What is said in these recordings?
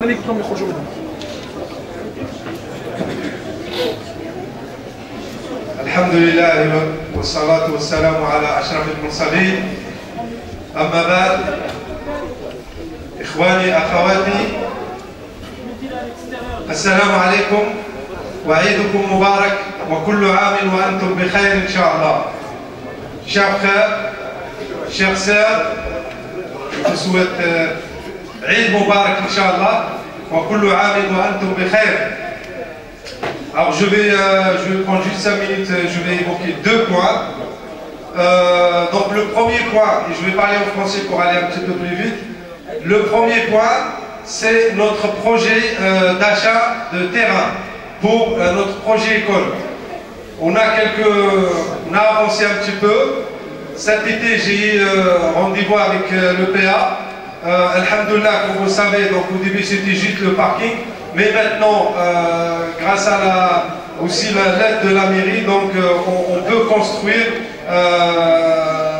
الحمد لله والصلاة والسلام على أشرف المرسلين. أما بعد، إخواني أخواتي، السلام عليكم وعيدكم مبارك وكل عام وأنتم بخير إن شاء الله. Chers frères, chères sœurs, je vous souhaite Eid Mubarak Inch'Allah wa kullu amin wa antum bi khair. Alors je vais prendre juste 5 minutes, je vais évoquer 2 points. Donc le premier point, et je vais parler en français pour aller un petit peu plus vite. Le premier point, c'est notre projet d'achat de terrain pour notre projet école. On a avancé un petit peu. Cet été, j'ai eu rendez-vous avec le PA. Alhamdoulilah, comme vous savez, donc au début c'était juste le parking, mais maintenant, grâce à aussi l'aide de la mairie, donc on peut construire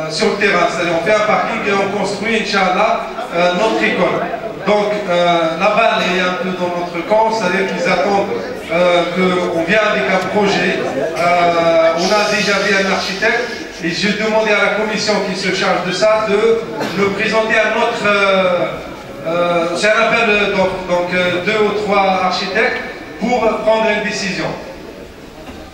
sur le terrain. C'est-à-dire on fait un parking et on construit, Inch'Allah, notre école. Donc la balle est un peu dans notre camp, c'est-à-dire qu'ils attendent qu'on vienne avec un projet. On a déjà vu un architecte. Et j'ai demandé à la commission qui se charge de ça de le présenter à notre... c'est un appel d'offres, donc 2 ou 3 architectes pour prendre une décision.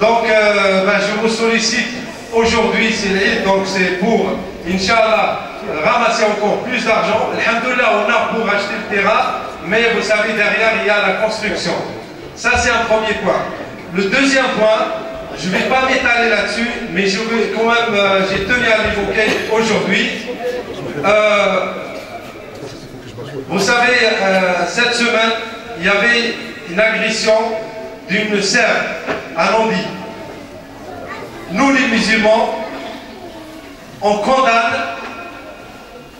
Donc je vous sollicite aujourd'hui, c'est l'Eid, donc c'est pour, Inch'Allah, ramasser encore plus d'argent. Alhamdoulilah, on a pour acheter le terrain, mais vous savez, derrière, il y a la construction. Ça, c'est un premier point. Le deuxième point, je ne vais pas m'étaler là-dessus, mais je vais quand même, j'ai tenu à l'évoquer aujourd'hui. Vous savez, cette semaine, il y avait une agression d'une sœur à Nandi. Nous, les musulmans, on condamne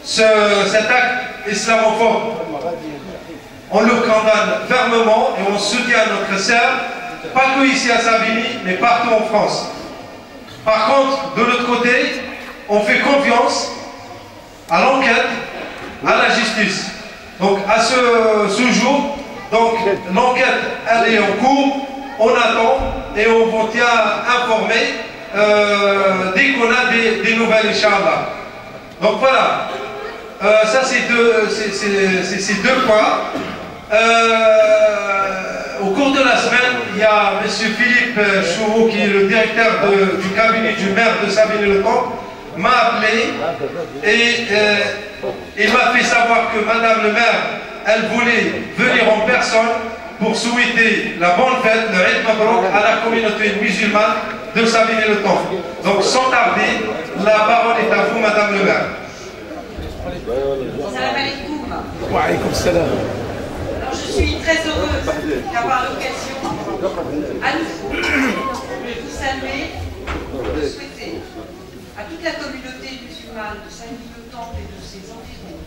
cet acte islamophobe. On le condamne fermement et on soutient notre sœur. Pas que ici à Savigny, mais partout en France. Par contre, de l'autre côté, on fait confiance à l'enquête, à la justice. Donc à ce jour, donc l'enquête elle est en cours, on attend et on vous tient informé dès qu'on a des nouvelles, Inch'Allah. Donc voilà, ça c'est ces 2 points. Au cours de la semaine, il y a M. Philippe Chouou, qui est le directeur du cabinet du maire de Savigny-le-Temple, m'a appelé et il m'a fait savoir que Madame le maire, elle voulait venir en personne pour souhaiter la bonne fête, le Eid Mabrouk, à la communauté musulmane de Savigny-le-Temple. Donc sans tarder, la parole est à vous, Madame le maire. Salam alaikum. Wa alaykoum salam. Je suis très heureuse d'avoir l'occasion à nouveau de vous saluer, de souhaiter à toute la communauté musulmane de Savigny-le-Temple et de ses environs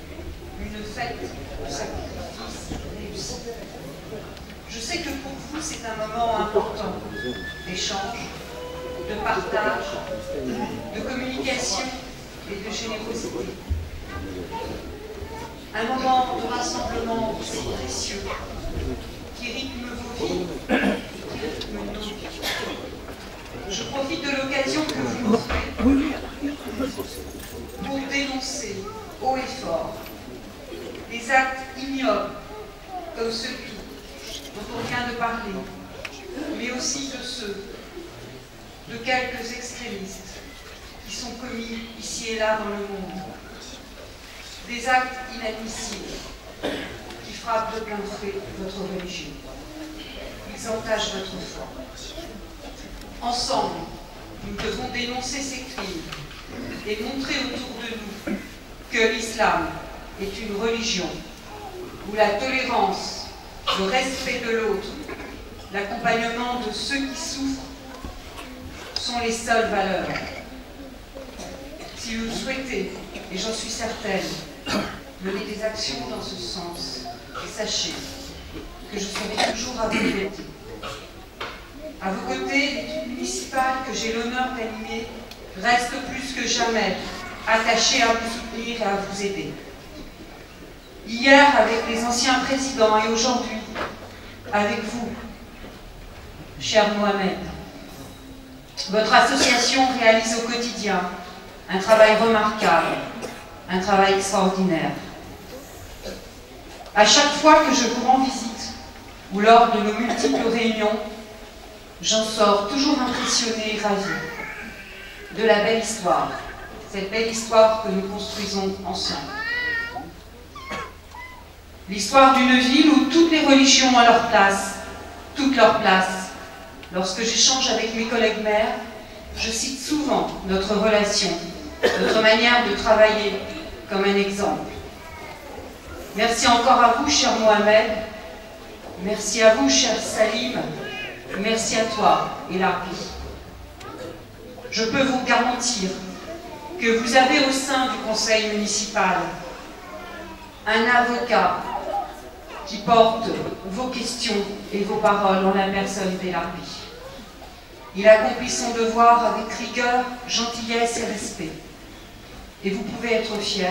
une fête de sacrifice réussie. Je sais que pour vous c'est un moment important d'échange, de partage, de communication et de générosité. Un moment de rassemblement aussi précieux qui rythme vos vies, qui rythme nos vies. Je profite de l'occasion que vous m'offrez pour dénoncer haut et fort des actes ignobles comme celui dont on vient de parler, mais aussi de ceux de quelques extrémistes qui sont commis ici et là dans le monde. Des actes inadmissibles qui frappent de plein fouet votre religion. Ils entachent votre foi. Ensemble, nous devons dénoncer ces crimes et montrer autour de nous que l'islam est une religion où la tolérance, le respect de l'autre, l'accompagnement de ceux qui souffrent sont les seules valeurs. Si vous souhaitez, et j'en suis certaine, mener des actions dans ce sens, et sachez que je serai toujours à vos côtés. À vos côtés, l'équipe municipale que j'ai l'honneur d'animer reste plus que jamais attachée à vous soutenir et à vous aider. hier avec les anciens présidents et aujourd'hui avec vous, cher Mohamed. Votre association réalise au quotidien un travail remarquable, un travail extraordinaire. À chaque fois que je vous rends visite, ou lors de nos multiples réunions, j'en sors toujours impressionnée et ravie de la belle histoire, cette belle histoire que nous construisons ensemble. L'histoire d'une ville où toutes les religions ont leur place, toute leur place. Lorsque j'échange avec mes collègues maires, je cite souvent notre relation, notre manière de travailler comme un exemple. Merci encore à vous, cher Mohamed. Merci à vous, cher Salim. Merci à toi, Elarbi. Je peux vous garantir que vous avez au sein du conseil municipal un avocat qui porte vos questions et vos paroles en la personne d'Elarbi. Il accomplit son devoir avec rigueur, gentillesse et respect. Et vous pouvez être fiers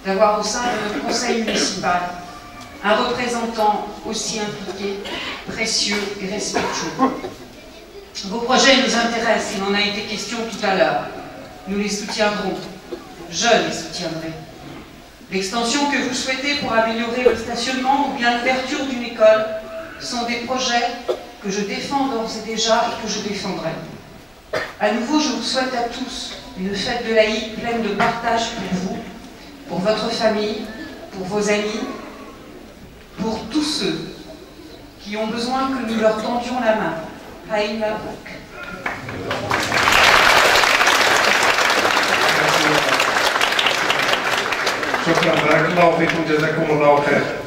d'avoir au sein de notre conseil municipal un représentant aussi impliqué, précieux et respectueux. Vos projets nous intéressent, il en a été question tout à l'heure. Nous les soutiendrons. Je les soutiendrai. L'extension que vous souhaitez pour améliorer le stationnement ou bien l'ouverture d'une école sont des projets que je défends d'ores et déjà et que je défendrai. À nouveau, je vous souhaite à tous une fête de l'Aïd pleine de partage pour vous, pour votre famille, pour vos amis, pour tous ceux qui ont besoin que nous leur tendions la main. Aïd Mabrouk. شكرا بارك الله فيكم جزاكم الله خير